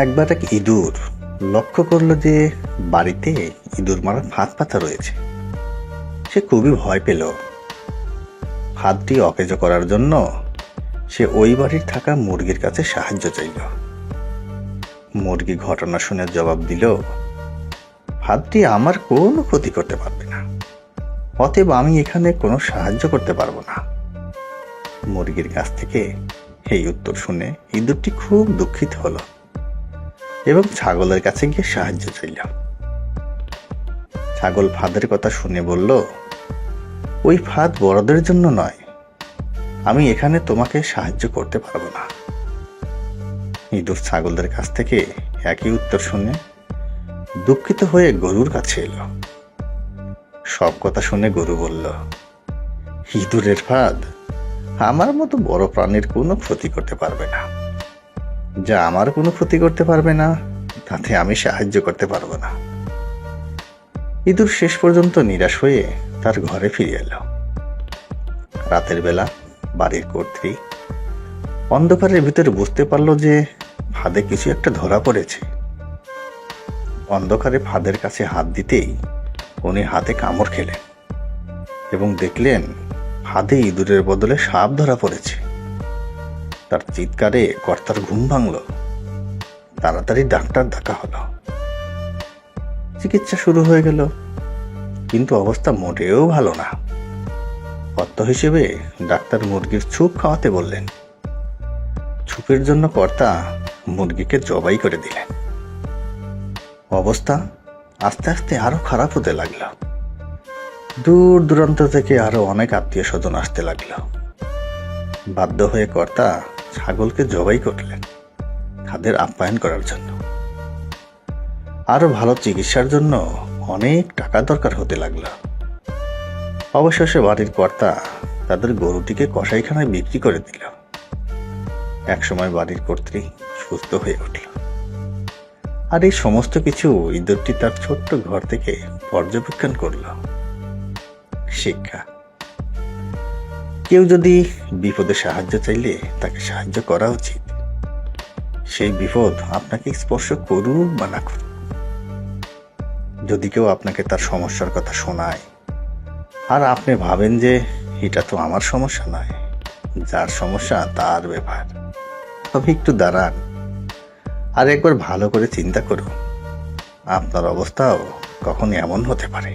একবার এক ইঁদুর লক্ষ্য করলো যে বাড়িতে ইঁদুর মারার ফাঁদ পাতা রয়েছে। সে খুবই ভয় পেল। ফাঁদটি অকেজ করার জন্য সে ওই বাড়ির থাকা মুরগির কাছে সাহায্য চাইল। মুরগি ঘটনা শুনে জবাব দিল, ফাঁদটি আমার কোনো ক্ষতি করতে পারবে না, অতএব আমি এখানে কোনো সাহায্য করতে পারবো না। মুরগির কাছ থেকে এই উত্তর শুনে ইঁদুরটি খুব দুঃখিত হলো এবং ছাগলের কাছে গিয়ে সাহায্য চাইল। ছাগল ফাঁদের কথা শুনে বলল, ওই ফাঁদ বড়দের জন্য নয়, আমি এখানে তোমাকে সাহায্য করতে পারবো না। ইঁদুর ছাগলদের কাছ থেকে একই উত্তর শুনে দুঃখিত হয়ে গরুর কাছে এলো। সব কথা শুনে গরু বলল, ইঁদুরের ফাঁদ আমার মতো বড় প্রাণীর কোনো ক্ষতি করতে পারবে না। যা আমার কোনো ক্ষতি করতে পারবে না, তাতে আমি সাহায্য করতে পারবো না। ইঁদুর শেষ পর্যন্ত নিরাশ হয়ে তার ঘরে ফিরে এলো। রাতের বেলা বাড়ির কর্ত্রী অন্ধকারের ভিতরে বুঝতে পারল যে ফাঁদে কিছু একটা ধরা পড়েছে। অন্ধকারে ফাঁদের কাছে হাত দিতেই উনি হাতে কামড় খেলেন এবং দেখলেন ফাঁদে ইঁদুরের বদলে সাপ ধরা পড়েছে। তার চিৎকারে কর্তার ঘুম ভাঙল। তাড়াতাড়ি ডাক্তার ডাকা হলো। চিকিৎসা শুরু হয়ে গেল, কিন্তু অবস্থা মোটেও ভালো না। কর্তা হিসেবে ডাক্তার মুরগির ছুপ খাওয়াতে বললেন। ছুপের জন্য কর্তা মুরগিকে জবাই করে দিলেন। অবস্থা আস্তে আস্তে আরো খারাপ হতে লাগলো। দূর দূরান্ত থেকে আরো অনেক আত্মীয় স্বজন আসতে লাগলো। বাধ্য হয়ে কর্তা ছাগলকে জবাই করলেন তাদের আপ্যায়ন করার জন্য। আরো ভালো চিকিৎসার জন্য অনেক টাকা দরকার হতে লাগলো। অবশেষে বাড়ির কর্তা তাদের গরুটিকে কসাইখানায় বিক্রি করে দিল। একসময় বাড়ির কর্ত্রী সুস্থ হয়ে উঠল। আর এই সমস্ত কিছু ইঁদুরটি তার ছোট্ট ঘর থেকে পর্যবেক্ষণ করল। শিক্ষা: কেউ যদি বিপদে সাহায্য চাইলে তাকে সাহায্য করা উচিত। সেই বিপদ আপনাকে স্পর্শ করুক বা না করুক। যদি কেউ আপনাকে তার সমস্যার কথা শোনায় আর আপনি ভাবেন যে এটা তো আমার সমস্যা নয়, যার সমস্যা তার ব্যাপার, তবে একটু দাঁড়ান আর একবার ভালো করে চিন্তা করুন, আপনার অবস্থাও কখন এমন হতে পারে।